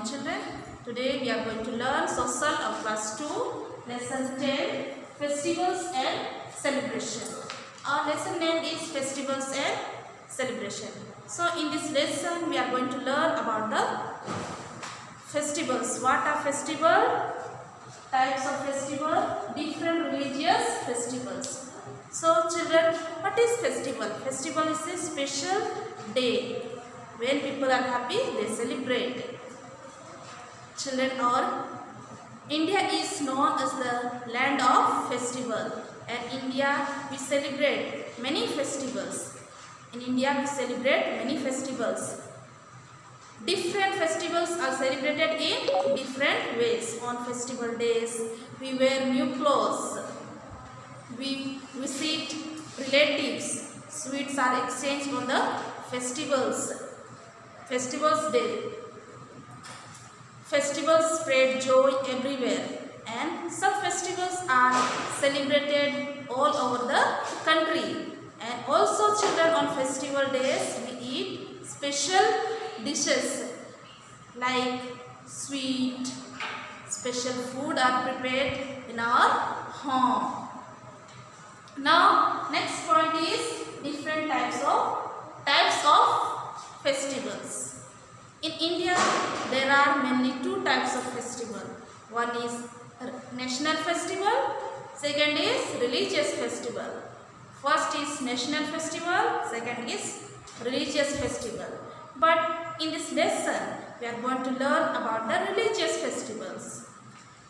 children. Today we are going to learn social of class 2, lesson 10, festivals and celebration. Our lesson name is festivals and celebration. So in this lesson we are going to learn about the festivals. What are festival? Types of festival, different religious festivals. So children, what is festival? Festival is a special day. When people are happy, they celebrate. Children, or India is known as the land of festival, and India we celebrate many festivals. In India we celebrate many festivals. Different festivals are celebrated in different ways. On festival days, we wear new clothes. We visit relatives. Sweets are exchanged on the festivals day. Festivals spread joy everywhere, and some festivals are celebrated all over the country. And also children, on festival days we eat special dishes like sweet, special food are prepared in our home. Now next point is different types of festivals. In India there are mainly two types of festival. One is national festival, second is religious festival. First is national festival, second is religious festival. But in this lesson we are going to learn about the religious festivals.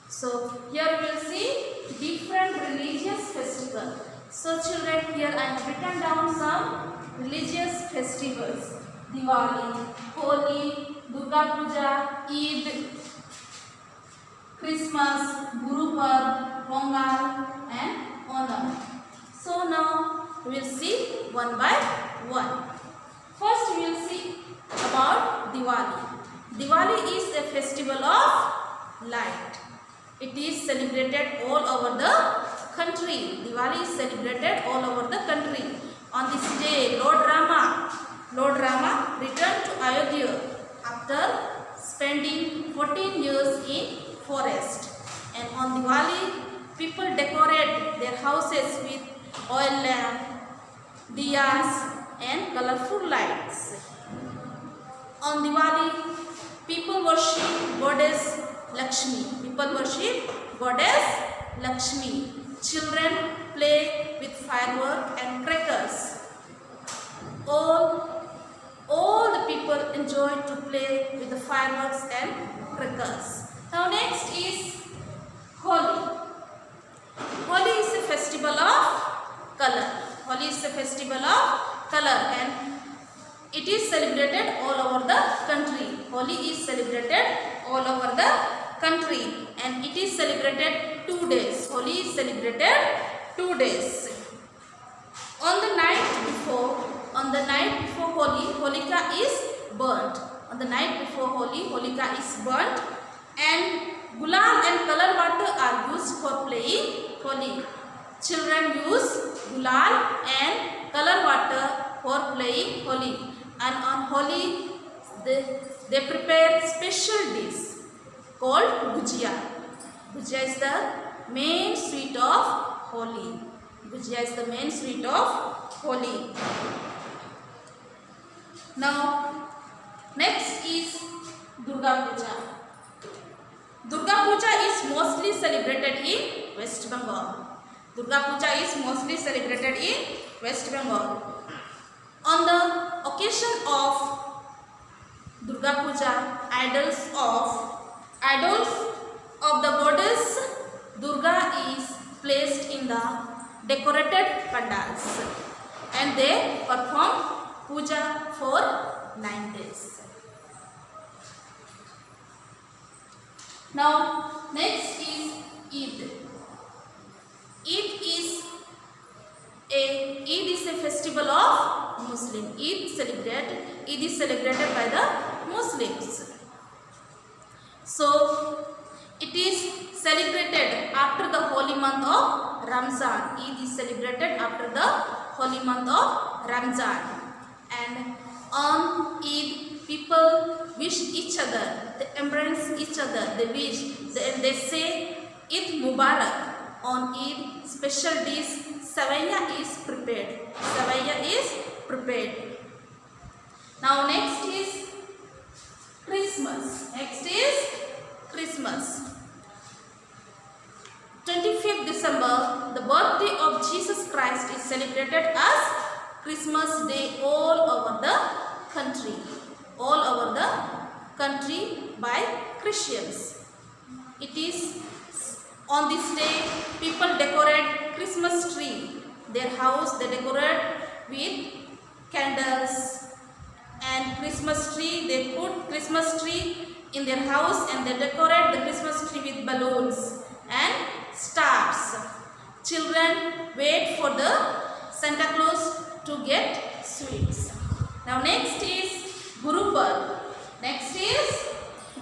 So here we will see different religious festivals. So children, here I have written down some religious festivals. Diwali, Holi, Durga Puja, Eid, Christmas, Guru Parv, Pongal and Onam. So now we will see one by one. First we will see about Diwali. Diwali is a festival of light. It is celebrated all over the country. Diwali is celebrated all over the country. On this day, Lord Rama returned to Ayodhya after spending 14 years in forest. And on Diwali, people decorate their houses with oil lamp, diyas and colorful lights. On Diwali, people worship Goddess Lakshmi. Children play with fireworks and crackers. All the people enjoy to play with the fireworks and crackers. Now next is Holi. Holi is a festival of color. And it is celebrated all over the country. Holi is celebrated all over the country, and it is celebrated 2 days. Holi is celebrated 2 days. On the night before Holi, Holika is burnt. On the night before Holi, Holika is burnt, and gulal and color water are used for playing Holi. Children use gulal and color water for playing Holi. And on Holi, they prepare special dish called gujia. Gujia is the main sweet of Holi. Now, next is Durga Puja. Durga Puja is mostly celebrated in West Bengal. On the occasion of Durga Puja, idols of the goddess Durga is placed in the decorated pandals, and they perform puja for 9 days. Now next is Eid. Eid is a festival of Muslim. Eid is celebrated by the Muslims. So it is celebrated after the holy month of Ramzan. Eid is celebrated after the holy month of Ramzan, and on Eid people wish each other the embrace each other. They wish. They say Eid Mubarak. On Eid, special dish Savaiya is prepared. Savaiya is prepared. Now next is Christmas. Next is Christmas. 25th December, the birthday of Jesus Christ is celebrated as Christmas Day all over the country. All over the country by Christians. It is on this day people decorate Christmas tree. Their house they decorate with candles and Christmas tree. They put Christmas tree in their house and they decorate the Christmas tree with balloons and stars. Children wait for the Santa Claus to get sweets. Now next is Guru Parv. Next is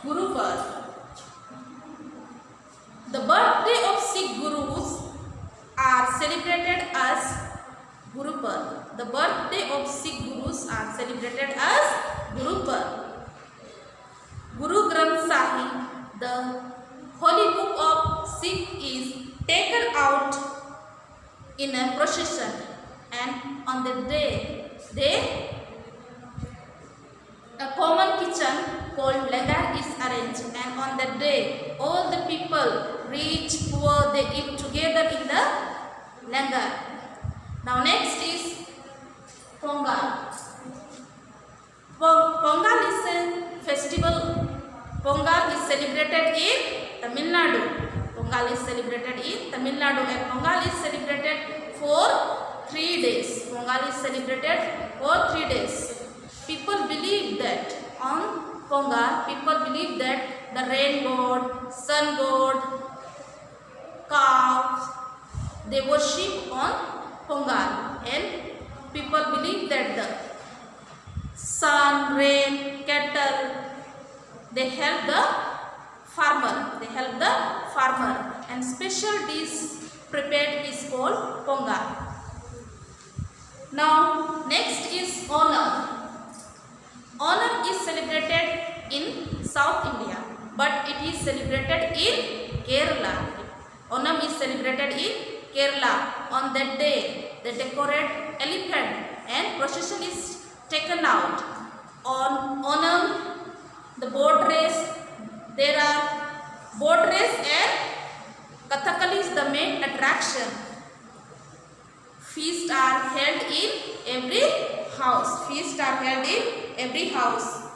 Guru Parv. The birthday of Sikh Gurus are celebrated as Guru Parv. The birthday of Sikh Gurus are celebrated as Guru Parv. Guru Granth Sahib, the holy book of Sikh, is taken out in a procession, and on the day a common kitchen called langar is arranged, and on that day all the people, rich, poor, they eat together in the langar. Now next is Pongal. Pongal is a festival. Pongal is celebrated in Tamil Nadu. Pongal is celebrated in Tamil Nadu and Pongal is celebrated for 3 days. Pongal is celebrated for 3 days. People believe that on Pongal, people believe that the rain god, sun god, cows, they worship on Pongal, and people believe that the sun, rain, cattle, they help the farmer. They help the farmer, and special dish prepared is called Pongal. Now next is Onam. Onam is celebrated in South India, but it is celebrated in Kerala. Onam is celebrated in Kerala. On that day, they decorate elephant and procession is taken out. On Onam, the boat race, there are boat race and Kathakali is the main attraction. Feasts are held in every house. Feasts are held in every house.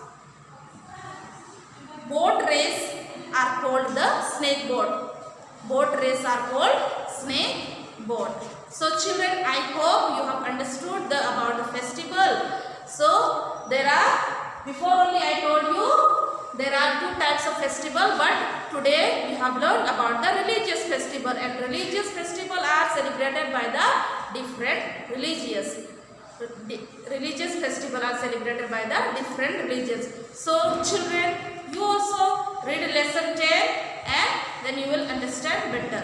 Boat race are called the snake boat. Boat race are called snake boat. So children, I hope you have understood about the festival. So there are, before only I told you, there are 2 types of festival, but today we have learned about the religious festival, and religious festival are celebrated by the different religious. Religious festival are celebrated by the different religions. So children, you also read lesson 10 and then you will understand better.